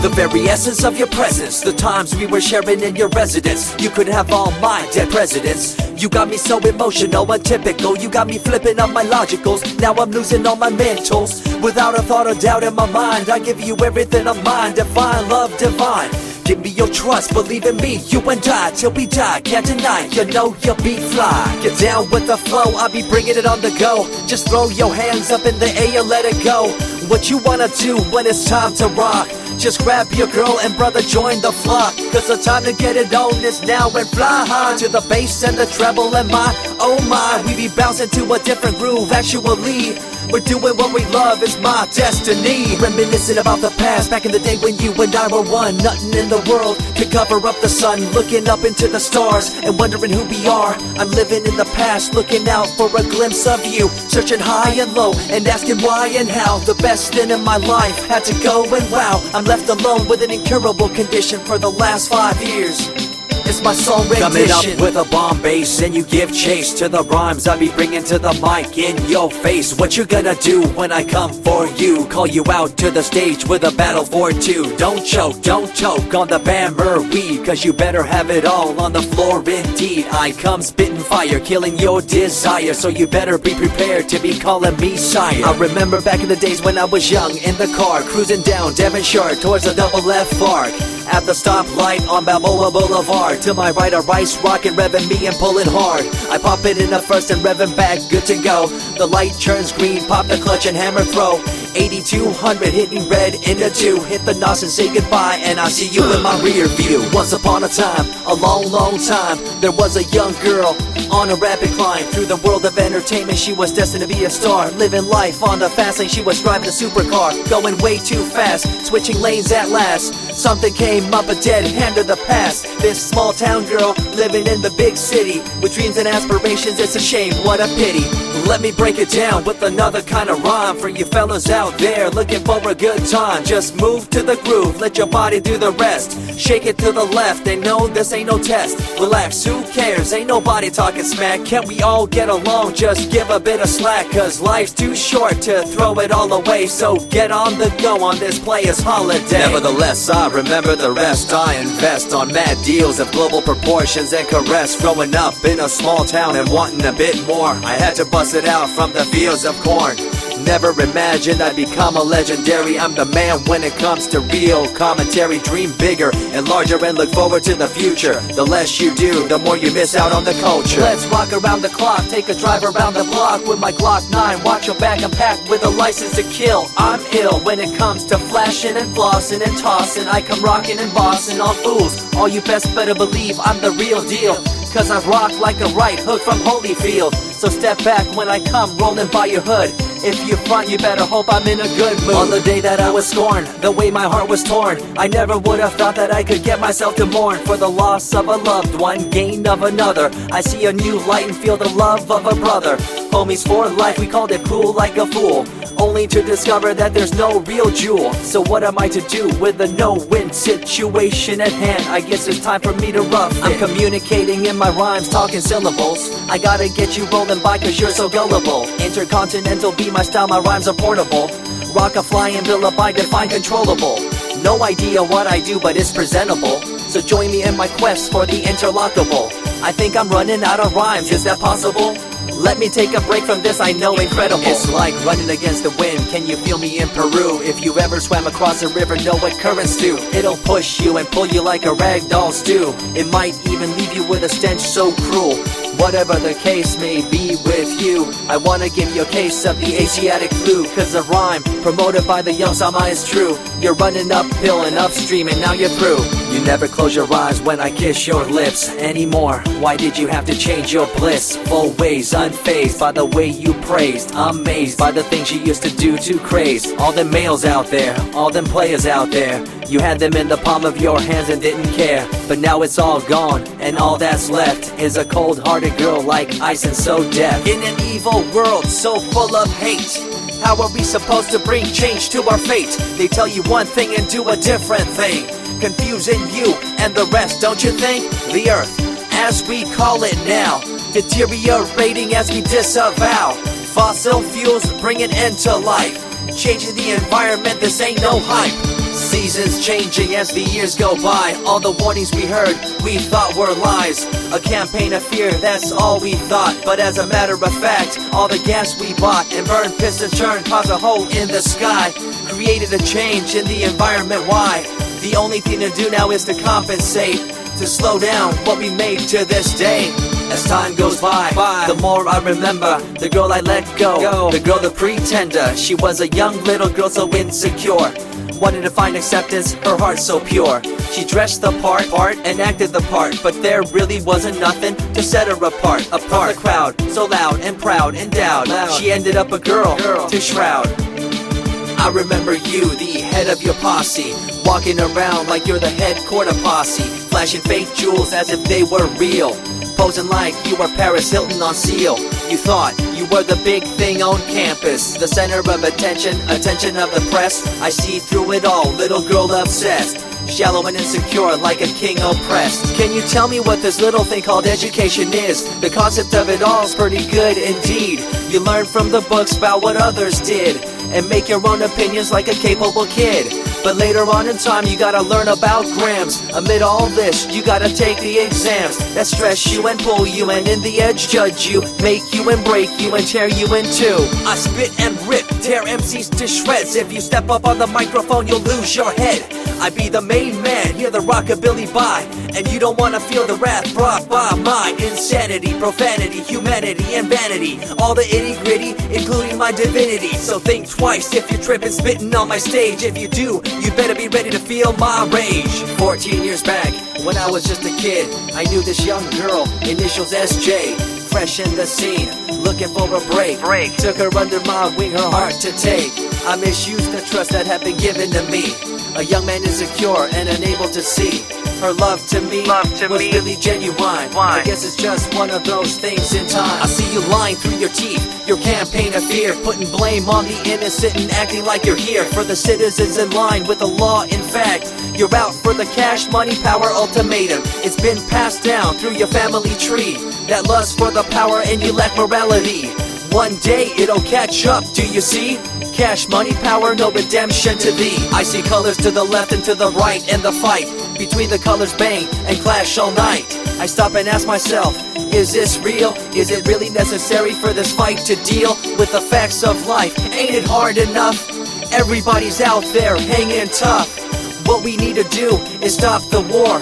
The very essence of your presence, the times we were sharing in your residence. You could have all my dead presidents. You got me so emotional, untypical. You got me flipping up my logicals. Now I'm losing all my mentals. Without a thought or doubt in my mind, I give you everything of mine. Divine love, divine. Give me your trust, believe in me, you and I, till we die, can't deny, you know you'll be fly. Get down with the flow, I'll be bringing it on the go. Just throw your hands up in the air, let it go. What you wanna do when it's time to rock? Just grab your girl and brother, join the flock. Cause the time to get it on is now and fly high. To the bass and the treble and my, oh my. We be bouncing to a different groove, actually. We're doing what we love, it's my destiny. Reminiscing about the past, back in the day when you and I were one. Nothing in the world could cover up the sun. Looking up into the stars and wondering who we are. I'm living in the past, looking out for a glimpse of you. Searching high and low and asking why and how. The best thing in my life had to go and wow. I'm left alone with an incurable condition for the last 5 years. It's my song rendition. Coming up with a bomb bass and you give chase to the rhymes I be bringing to the mic in your face. What you gonna do when I come for you? Call you out to the stage with a battle for two. Don't choke on the bammer cause you better have it all on the floor indeed. I come spitting fire, killing your desire. So you better be prepared to be calling me sire. I remember back in the days when I was young in the car, cruising down Devonshire towards the double F arc. At the stoplight on Balboa Boulevard. To my right, a rice rocket revving me and pulling hard. I pop it in the first and revving back, good to go. The light turns green, pop the clutch and hammer throw. 8200 hitting red in the 2. Hit the NOS and say goodbye and I see you in my rear view. Once upon a time, a long time, there was a young girl on a rapid climb through the world of entertainment. She was destined to be a star, living life on the fast lane. She was driving a supercar, going way too fast, switching lanes at last. Something came up, a dead hand of the past. This small town girl living in the big city with dreams and aspirations. It's a shame, what a pity. Let me break it down with another kind of rhyme for you fellas out there looking for a good time. Just move to the groove, let your body do the rest. Shake it to the left, they know this ain't no test. Relax, who cares, ain't nobody talking smack. Can't we all get along, just give a bit of slack. Cause life's too short to throw it all away. So get on the go on this player's holiday. Nevertheless, I remember the rest. I invest on mad deals of global proportions and caress. Growing up in a small town and wanting a bit more, I had to bust it out from the fields of corn. Never imagined I'd become a legendary. I'm the man when it comes to real commentary. Dream bigger and larger and look forward to the future. The less you do, the more you miss out on the culture. Let's rock around the clock, take a drive around the block with my Glock 9. Watch your back, I'm packed with a license to kill. I'm ill when it comes to flashing and flossing and tossing. I come rocking and bossing on fools. All you best better believe I'm the real deal. Cause I rock like a right hook from Holyfield. So step back when I come rolling by your hood. If you front, you better hope I'm in a good mood. On the day that I was scorned, the way my heart was torn, I never would have thought that I could get myself to mourn for the loss of a loved one, gain of another. I see a new light and feel the love of a brother. Homies for life, we called it cool like a fool, only to discover that there's no real jewel. So what am I to do with a no-win situation at hand? I guess it's time for me to rough it. I'm communicating in my rhymes, talking syllables. I gotta get you rolling by cause you're so gullible. Intercontinental be my style, my rhymes are portable. Rock a flying villa by define controllable. No idea what I do but it's presentable. So join me in my quest for the interlockable. I think I'm running out of rhymes, is that possible? Let me take a break from this, I know incredible. It's like running against the wind, can you feel me in Peru? If you ever swam across a river, know what currents do. It'll push you and pull you like a ragdoll stew. It might even leave you with a stench so cruel. Whatever the case may be with you, I wanna give you a case of the Asiatic flu. Cause the rhyme promoted by the young Sama is true. You're running uphill and upstream and now you're through. You never close your eyes when I kiss your lips anymore. Why did you have to change your bliss? Full ways, unfazed by the way you praised. Amazed by the things you used to do to craze. All them males out there, all them players out there, you had them in the palm of your hands and didn't care. But now it's all gone, and all that's left is a cold-hearted girl like ice and so deaf. In an evil world so full of hate, how are we supposed to bring change to our fate? They tell you one thing and do a different thing, confusing you and the rest, don't you think? The earth, as we call it now, deteriorating as we disavow. Fossil fuels bring an end to life, changing the environment, this ain't no hype. Seasons changing as the years go by. All the warnings we heard, we thought were lies. A campaign of fear, that's all we thought. But as a matter of fact, all the gas we bought and burned, pissed and churned caused a hole in the sky. Created a change in the environment, why? The only thing to do now is to compensate, to slow down what we made to this day. As time goes by, the more I remember the girl I let go, the girl, the pretender. She was a young little girl so insecure, wanted to find acceptance, her heart so pure. She dressed the part and acted the part, but there really wasn't nothing to set her apart from the crowd, so loud and proud, endowed. She ended up a girl to shroud. I remember you, the head of your posse, walking around like you're the head quarter posse, flashing fake jewels as if they were real, posing like you were Paris Hilton on seal. You thought you were the big thing on campus, the center of attention of the press. I see through it all, little girl obsessed, shallow and insecure like a king oppressed. Can you tell me what this little thing called education is? The concept of it all's pretty good indeed. You learn from the books about what others did and make your own opinions like a capable kid. But later on in time you gotta learn about grams. Amid all this you gotta take the exams that stress you and pull you, and in the edge judge you, make you and break you and tear you in two. I spit and rip, tear MCs to shreds. If you step up on the microphone you'll lose your head. I be the main man, hear the rockabilly by, and you don't wanna feel the wrath brought by my insanity, profanity, humanity, and vanity. All the itty gritty, including my divinity. So think twice if you're tripping, spitting on my stage. If you do, you better be ready to feel my rage. 14 years back, when I was just a kid, I knew this young girl, initials SJ, fresh in the scene, looking for a break. Took her under my wing, her heart to take. I misused the trust that had been given to me. A young man insecure and unable to see her love to me was really genuine. I guess it's just one of those things in time. I see you lying through your teeth, your campaign of fear, putting blame on the innocent and acting like you're here for the citizens in line with the law. In fact, you're out for the cash, money, power ultimatum. It's been passed down through your family tree, that lust for the power and you lack morality. One day it'll catch up, do you see? Cash, money, power, no redemption to thee. I see colors to the left and to the right, and the fight between the colors bang and clash all night. I stop and ask myself, is this real? Is it really necessary for this fight to deal with the facts of life? Ain't it hard enough? Everybody's out there hanging tough. What we need to do is stop the war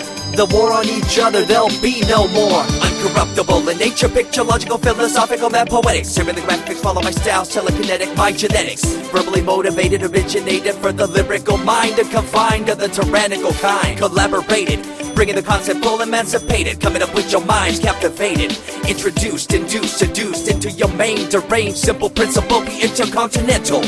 on each other, there'll be no more. Uncorruptible in nature, picture, logical, philosophical, and poetic. Serving the graphics, follow my style, telekinetic, my genetics. Verbally motivated, originated for the lyrical mind, and confined to the tyrannical kind. Collaborated, bringing the concept full emancipated, coming up with your minds captivated. Introduced, induced, seduced into your main deranged, simple principle, be intercontinental.